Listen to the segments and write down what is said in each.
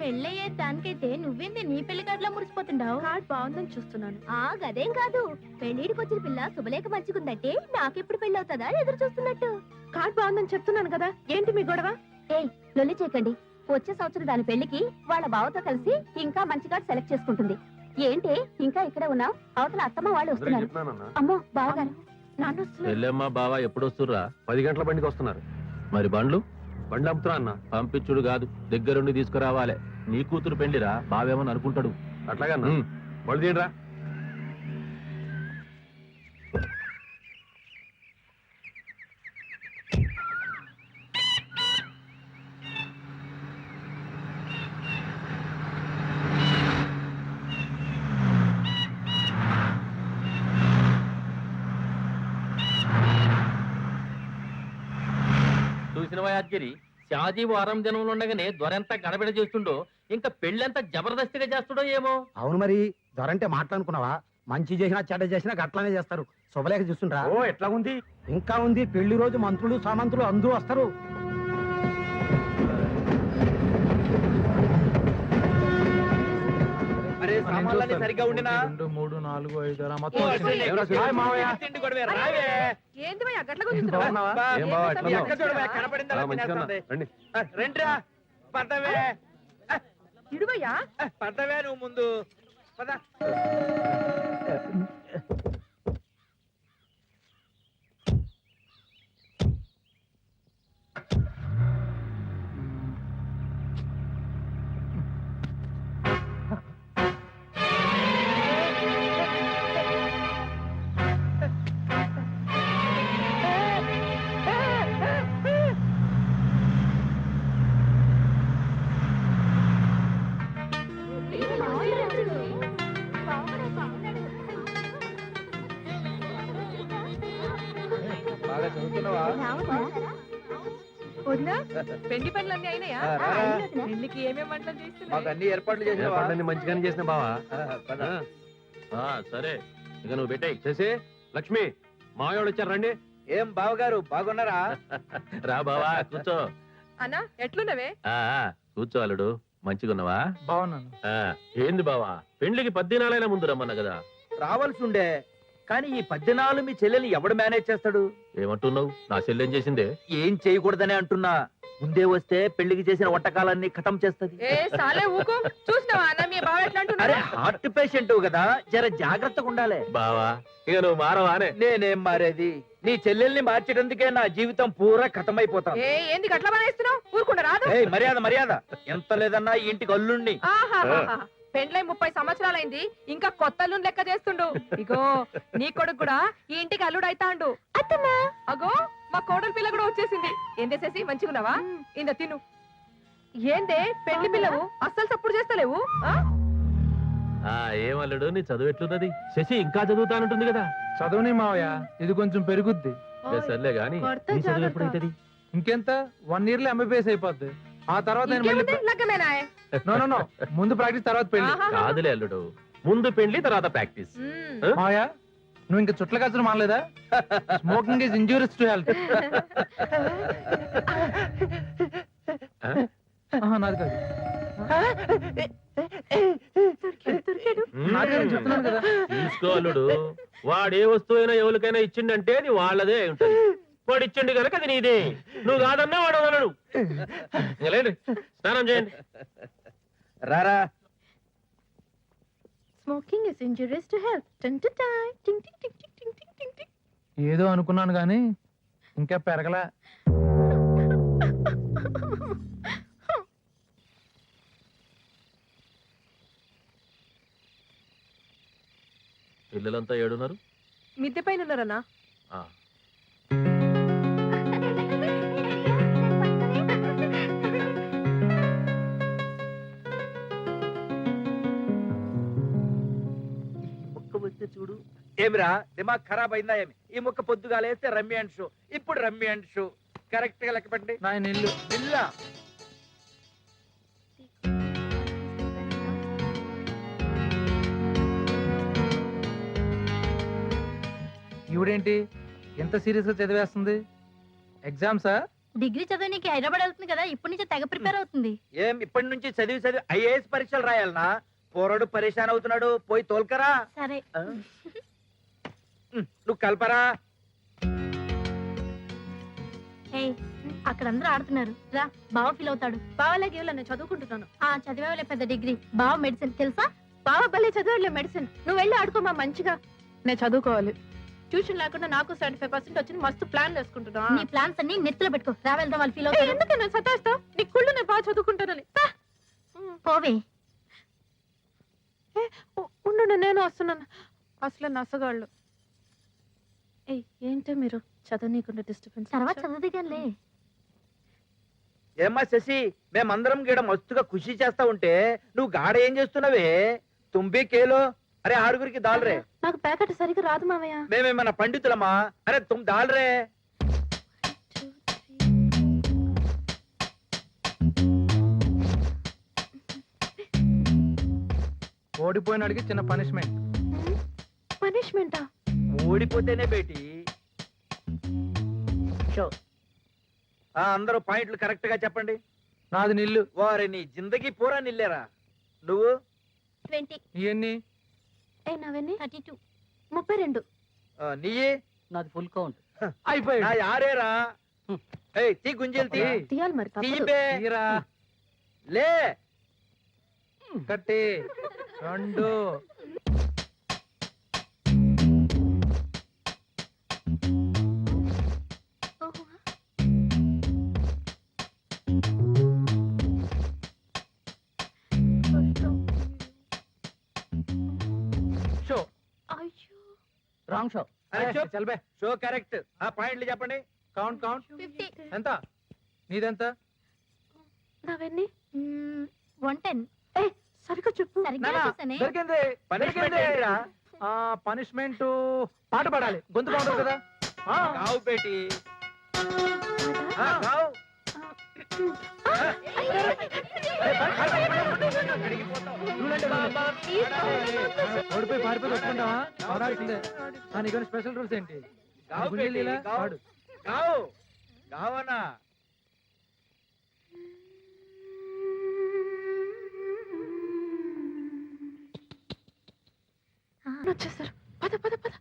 పెళ్ళయ్యే దానికైతే నువ్వేంది నీ పెళ్లి కార్డులో మురిసిపోతుండావు? కార్డ్ బాగుందని చూస్తున్నాను. గదేం కాదు, పెళ్లిడికి వచ్చిన పిల్ల శుభలేఖ మంచిగుందంటే నాకెప్పుడు పెళ్లి అవుతుందా ఎదురు చూస్తున్నట్టు. కార్డ్ బాగుందని చెప్తున్నాను కదా, ఏంటి మీ గొడవ? ఏయ్ లొల్లి చేయకండి. వచ్చే సంవత్సరం దాని పెళ్లికి వాళ్ళ బావతో కలిసి ఇంకా మంచి కార్డు సెలెక్ట్ చేసుకుంటుంది. ఏంటి ఇంకా ఇక్కడే ఉన్నావు? అవతల అత్తమ్మ వాళ్ళు వస్తున్నారు. అమ్మో బావగారు. వెళ్ళమ్మా బావా ఎప్పుడు వస్తుర్రా? 10 గంటల బండికి వస్తున్నారు. మరి బండ్లు అమ్ముతున్నా అన్న. పంపించుడు కాదు, దగ్గరుండి తీసుకురావాలే. నీ కూతురు పెళ్లిరా, బావేమని అనుకుంటాడు. అట్లాగా బళ్ళు తీయరా. చూసినవా యాద్గిరి, షాజీ వారం దినంలో ఉండగానే దొరెంత గడబిడ చేస్తుండో, ఇంకా పెళ్ళెంత జబర్దస్తిగా చేస్తుండో ఏమో. అవును మరి, దొరంటే మాట్లాడుకున్నావా? మంచి చేసినా చెడ్డ చేసినా గట్లానే చేస్తారు. శుభలేఖ చూస్తుంటా. ఓ ఎట్లా ఉంది? ఇంకా ఉంది. పెళ్లి రోజు మంత్రులు సామంతులు అందరూ వస్తారు. సరిగ్గా ఉండినా 2, 3, 4, 5, 6 మొత్తం రండిరా పదవే పదవే నువ్వు ముందు పద. బాగా చదువుతున్నావా? పెళ్లి పనులన్నీ అయినాయా? పెళ్లికి ఏమేమి వంటలు చేస్తున్నా? మాకు అన్ని ఏర్పాట్లు చేసినావా? మంచిగానే చేసిన బావా. సరే ఇక నువ్వు పెట్టాయి చేసి. లక్ష్మి మాయోళ్ళు వచ్చారు, రండి. ఏం బావగారు బాగున్నారా? రా బావా కూర్చో. అన్నా ఎట్లున్నవే? కూర్చో అల్లుడు. మంచిగున్నావా? బాగున్నాను. ఏంది బావా, పెళ్లికి 10 దినాలైనా ముందు రమ్మన్నా కదా. రావాల్సి ఉండే, కానీ ఈ 10 దినాలు మీ చెల్లెల్ని ఎవడు మేనేజ్ చేస్తాడు? ఏమంటున్నావు? నా చెల్లెం చేసిందే. ఏం చేయకూడదనే అంటున్నా. ముందే వస్తే పెళ్లికి చేసిన వంటకాలన్నీ ఖతం చేస్తది. చూసినావా అన్న మీ బావ ఎట్లా అంటున్నా? అరే హార్ట్ పేషెంట్ కదా, జర జాగ్రత్తగా ఉండాలి. బావా ఇక నువ్వు మారవానే. నేనేం మారేది? నీ చెల్లెల్ని మార్చేటందుకే నా జీవితం పూరా ఖతమైపోతాను. ఏంది అట్లా బాగా ఊరుకుండా రాదు. మర్యాద మర్యాద. ఎంత లేదన్నా ఈ ఇంటికి అల్లుణ్ణి. పెండ్లై 30 సంవత్సరాలైంది, ఇంకా కొత్త అల్లుని లెక్క చేస్తుండు. ఇగో నీ కొడుకు కూడా ఈ ఇంటికి అల్లుడు అయితాండు. అత్తమ్మా అగో మా కోడలి పిల్ల కూడా వచ్చేసింది. ఏం చేసేసి మంచిగున్నావా? ఇంద తిను. ఏందే పెళ్లి పిల్లవు అస్సలు సప్పుడు చేస్తలేవు? ఏమల్లుడు నీ చదువు ఎట్లున్నది? శశి ఇంకా చదువుతానంటుంది కదా. చదువుని మావయ్య, ఇది కొంచెం పెరుగుద్ది. సర్లే గాని నీ చదువు ఎప్పుడైతుంది? ఇంకెంత 1 year లో MBBS అయిపోద్ది. ఆ తర్వాత లగ్గమేనా? ముందు ప్రాక్టీస్ తర్వాత పెళ్లి. కాదులే అల్లుడు, ముందు పెళ్లి తర్వాత ప్రాక్టీస్. మావయ్య నువ్వు ఇంకా చుట్ల కచ్చడం మానలేదా? Smoking is injurious to health. నాది కాదు. చెప్తున్నాను కదా. తీసుకో అల్లుడు, వాడు ఏ వస్తువు అయినా ఎవరికైనా ఇచ్చిండంటే అది వాళ్ళదే ఉంటది. వాడు ఇచ్చిండు కనుక అది నీదే. నువ్వు కాదన్నా వాడు వదలడు. లేండి స్నానం చేయండి. రారా. Smoking is injurious to health. ఏదో అనుకున్నాను గాని ఇంకా పెరగలా. పిల్లలంతా ఏడున్నారు? మిద్దె పైన ఉన్నారన్నా. చూడు ఏమిరా, దిమాగ్ ఖరాబ్ అయిందా ఏమి? ఈ ముక్క పొద్దుగా లేస్తే రమ్మి అండ్ షో, ఇప్పుడు రమ్మి అండ్ షో. కరెక్ట్ గా లెక్క పెట్టండి. నా ఇల్లు ఇల్లా ఈవిడేంటి ఎంత సీరియస్ గా చదివేస్తుంది? ఎగ్జామ్సా? డిగ్రీ చదవడానికి హైదరాబాద్ వెళ్తుంది కదా, ఇప్పటి నుంచి తెగ ప్రిపేర్ అవుతుంది. ఏం ఇప్పటి నుంచి చదివి ఐఏఎస్ పరీక్షలు రాయాలనా? పోరడు పరేషాన్ అవుతున్నాడు, పోయి తోల్కరా. సరే. ఆ? నువ్వు కల్పరా. ఏయ్, అక్కడ అందరూ ఆడుతున్నారు, రా, బావ ఫీల్ అవుతాడు. బావలాగే నేను చదువుకుంటున్నాను. చదివేవాళ్ళే పెద్ద డిగ్రీ, బావ మెడిసిన్ తెలుసా? బావ భలే చదవలే మెడిసిన్. నువ్వు వెళ్ళి ఆడుకోమా మంచిగా. నేను చదువుకోవాలి. ట్యూషన్ లేకుండా నాకు 75% వచ్చింది. మస్తు ప్లాన్ వేసుకుంటున్నా. నీ ప్లాన్స్ అన్ని నెత్తిలో పెట్టుకో, రా వెళ్దాం, వాళ్ళు ఫీల్ అవుతారు. ఎందుకు నేను సతాయిస్తావు? నీ కుళ్ళు నేను బాగా చదువుకుంటానని. పోవే. ఉండు, నేను వస్తున్నాను. అసలు నసగాళ్ళు. ఏంటో మీరు చదవనీయకుండా డిస్టర్బెన్స్. తర్వాత చదువుదిగానిలే. ఏమ్మా శశి, మేమందరం గీడ మస్తుగా ఖుషి చేస్తా ఉంటే నువ్వు గాడ ఏం చేస్తున్నావే? తుంబి కేలో. అరే ఆరుగురికి దాల్రే. నాకు ప్యాకెట్ సరిగ్గా రాదు మామయ్య. మేమేమన్నా పండితులమ్మా? అరే తుమ్ దాల్రే. ఓడిపోయినాడికి చిన్న పనిష్మెంట్. పనిష్మెంటా? ఓడిపోతేనే బేటి. అందరూ పాయింట్లు కరెక్ట్ గా చెప్పండి. నాది నిల్లు. వారి నీ జిందగీ పూరా నిల్లేరా. నువ్వు 20. ఇవన్నీ నావన్నీ 32. 32. నీయే నాది ఫుల్ కౌంట్. నా అయిపోయి యారేరా. ఏయ్ తీ గుంజలు తీ. తీయాలి మరి తప్పదు. తీయబే. లే కట్టి 2. షో. అయ్యో, రాంగ్ షో. అరే చూప్. చల్బే. Show correct. ఆ పాయింట్లు చెప్పండి. Count count. 50. ఎంత? నీదెంత? నావన్నీ 110. సరిగ్గా చెప్పు. సరిగ్గా చూసానే. దొరికింది. పనిష్మెంట్ ఏంటిరా? పనిష్మెంట్ పాట పాడాలి. గొంతు బాగుంటుంది కదా. కావు బేటి. కావు. ఓడిపోయి పారిపోయి వస్తుంటావా? ఆడాల్సిందే. నీకు స్పెషల్ రూల్స్ ఏంటి? కావు గుండెలు బేటి. ఇలా కావు. పాడు. కావు. కావనా? వచ్చేసారు. పద పద పద.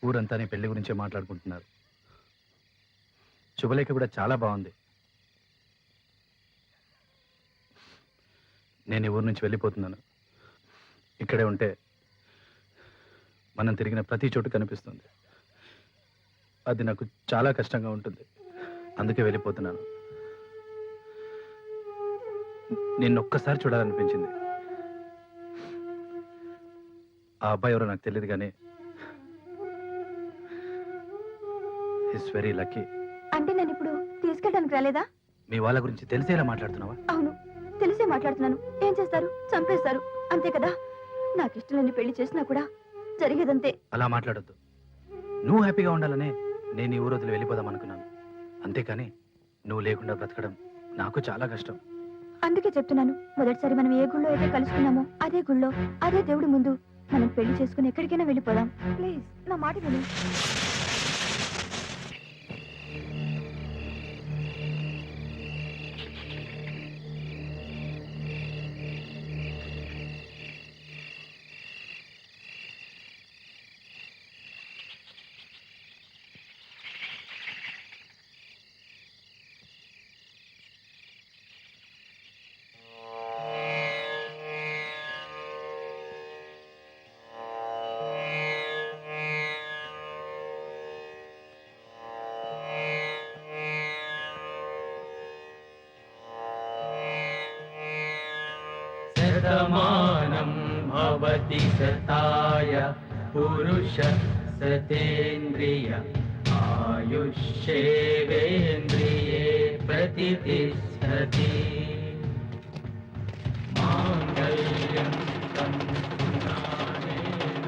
ఊరంతా నీ పెళ్లి గురించే మాట్లాడుకుంటున్నారు. శుభలేఖ కూడా చాలా బాగుంది. నేను ఈ ఊరు నుంచి వెళ్ళిపోతున్నాను. ఇక్కడే ఉంటే మనం తిరిగిన ప్రతి చోటు కనిపిస్తుంది. అది నాకు చాలా కష్టంగా ఉంటుంది. అందుకే వెళ్ళిపోతున్నాను. నిన్ను ఒక్కసారి చూడాలనిపించింది. ఆ అబ్బాయి ఎవరో నాకు తెలియదు కానీ ఈస్ వెరీ లక్కీ. అంటే నేను ఇప్పుడు తీసుకెళ్ళడానికి రాలేదా? మీ వాళ్ళ గురించి తెలిసేలా మాట్లాడుతున్నావా? అవును, తెలిసే మాట్లాడుతున్నాను. ఏం చేస్తారు? చంపేస్తారు, అంతే కదా. నాకు ఇష్టం లేని పెళ్లి చేసినా కూడా జరిగేదంతే. అలా మాట్లాడొద్దు. నువ్వు హ్యాపీగా ఉండాలనే నేను ఈ ఊరు వదిలి వెళ్ళిపోదాం అనుకున్నాను. అంతేకాని నువ్వు లేకుండా బ్రతకడం నాకు చాలా కష్టం. అందుకే చెప్తున్నాను, మొదటిసారి మనం ఏ గుళ్ళో అయితే కలుసుకున్నామో అదే గుళ్ళో అదే దేవుడి ముందు మనం పెళ్లి చేసుకుని ఎక్కడికైనా వెళ్ళిపోదాం. ప్లీజ్ నా మాట విను. शतमानं भवति शताय पुरुष सतेन्द्रिय आयुष्येवेन्द्रिय आयुष्येवेन्द्रिये प्रतिष्ठति माङ्गल्यं तन्तु नानेन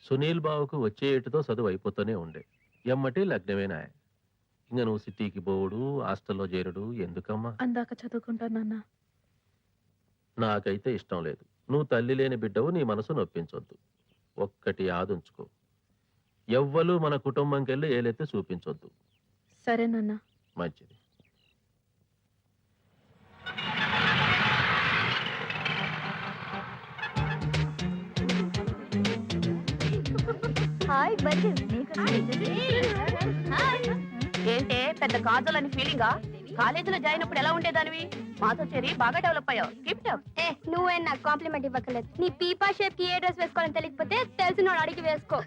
సునీల్ బాబుకు వచ్చే ఏటుతో చదువు అయిపోతూనే ఉండే ఎమ్మటి లగ్నమేనా ఇంకా నువ్వు సిటీకి పోవుడు హాస్టల్లో చేరుడు ఎందుకమ్మా అందాక చదువుకుంటానన్నా. నాకైతే ఇష్టం లేదు. నువ్వు తల్లి లేని బిడ్డవు, నీ మనసు నొప్పించొద్దు. ఒక్కటి ఆదుంచుకో, ఎవ్వలు మన కుటుంబంకెళ్ళి ఏలెత్తి చూపించొద్దు. సరేనన్నా. మంచిది. ఏంటే పెద్ద కాజల్ అని ఫీలింగా? కాలేజీలో జాయిన్ అప్పుడు ఎలా ఉండేదానివి? మాతో చేరి బాగా డెవలప్ అయ్యావు. Keep up. నువ్వే నాకు కాంప్లిమెంట్ ఇవ్వకలేదు. నీ పీపా షేప్ కి ఏ డ్రెస్ వేసుకోవాలని తెలియకపోతే తెలిసినోడు అడిగి వేసుకో.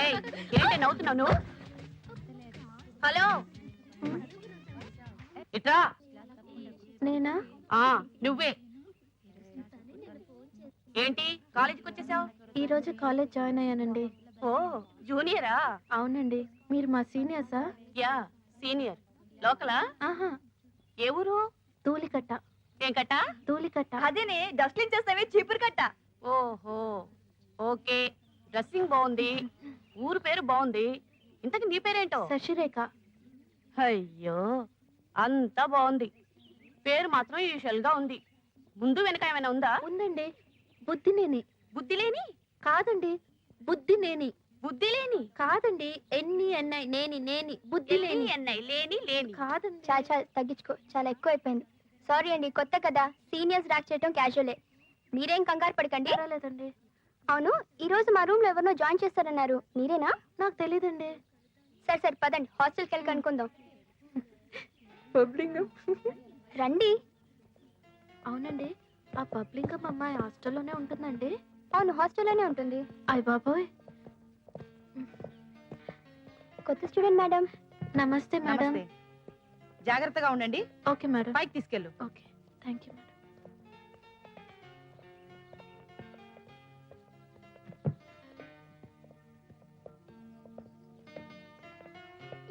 ఏయ్, ఏంటి నవ్వుతున్నావు నువ్వు? హలో, ఇట్రా. నేనా? నువ్వే. ఏంటి కాలేజీకి వచ్చేసావు? ఈ రోజు కాలేజ్ జాయిన్ అయ్యానండి. ఓ, జూనియరా? అవునండి. మీరు మా సీనియర్సా? Yeah, senior. లోకలా? ఆహా, ఏ ఊరు? తూలికట్ట. ఏం కట్ట? తూలికట్ట. అదేనే డస్ట్లింగ్ చేస్తావే, చీపురు కట్ట. ఓహో, ఓకే. డ్రెస్సింగ్ బాగుంది, ఊరు పేరు బాగుంది. ఇంతకు నీ పేరేంటో? శశిరేఖ. అయ్యో, అంతా బాగుంది. పేరు మాత్రం యూజువల్ గా ఉంది. ముందు వెనక ఏమైనా ఉందా? ఉందండి. బుద్ధినేని. బుద్ధి లేని? కాదండి, బుద్ధినేని. బుద్ధి లేని కాదండి, ఎన్ని ఎన్నై నేని నేని బుద్ధి లేని. అన్నయ్య లేని లేని కాదండి. చాలా చాలా తగ్గించుకో, చాలా ఎక్కువ అయిపోయింది. సారీ అండి, కొత్త కదా, సీనియర్స్ ర్యాక్ చేయడం క్యాజువలే. మీరేం కంగారు పడకండి. పర్వాలేదండి. అవును, ఈ రోజు మా రూమ్ లో ఎవరినో జాయిన్ చేస్తారన్నారు, మీరేనా? నాకు తెలీదండి. సరే సరే పదండి, హాస్టల్కి వెళ్ళి కనుక్కుందాం. రండి. అవునండి, ఆ పబ్లింగం అమ్మాయి హాస్టల్లోనే ఉంటుందండి? అవును, హాస్టల్లోనే ఉంటుంది. అయ్ బాబోయ్. కొత్త స్టూడెంట్ మేడం. నమస్తే నమస్తే. జాగ్రత్తగా ఉండండి. Okay madam. పైకి తీసుకెళ్ళు. Okay, thank you madam.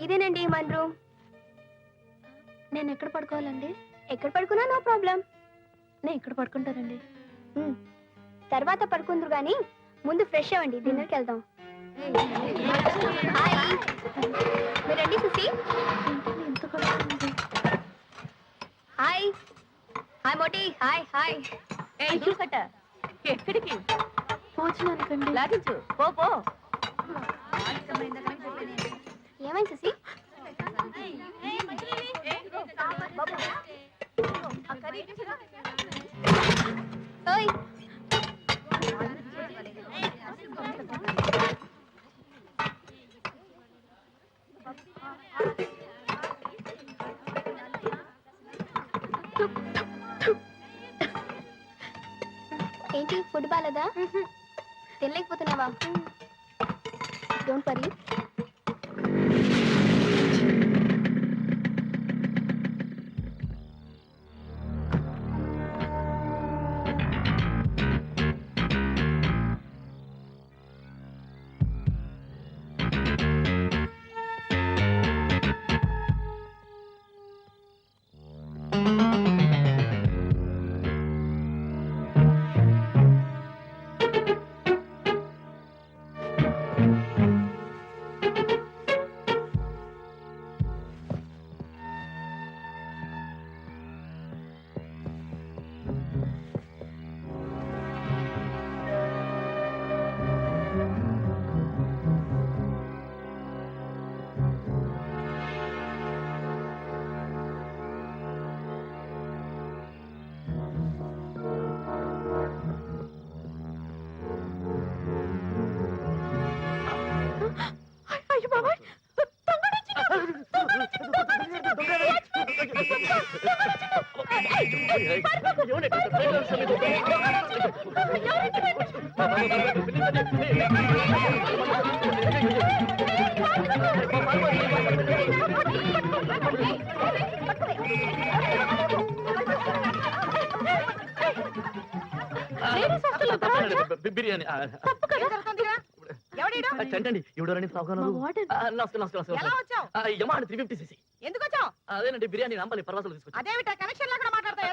ఇదేనండి మన రూమ్. నేను ఎక్కడ పడుకోవాలండి? ఎక్కడ పడుకున్నా నో ప్రాబ్లం. నేను ఇక్కడ పడుకుంటానండి. తర్వాత పడుకుందరు గానీ ముందు ఫ్రెష్ అవ్వండి, డిన్నర్కి వెళ్దాం. హాయ్, మీరు రండి సుసి. ఎంత పడుతుంది? హాయ్ హాయ్ మోటి. Hi hi. కట్ట ఎక్కడికి? భోజనానికండి. లాగించు. పో పో. ఏమైంది సుసి? ఓయ్, ఏంటి ఫుడ్ బాలేదా? తినలేకపోతున్నావా? Don't worry. అయ్యో బాబాయ్. బిర్యానీ ఎవడీడు? చంటండి ఎవడోరండి మా వార్డెన్. ఎలా వచ్చావు? యమా 350 cc ఎందుకు వచ్చావు? అదేనండి బిర్యానీ నంబలి పర్వాసాలు తీసుకొచ్చి అదేమిటా కనెక్షన్ లేకుండా మాట్లాడతావు?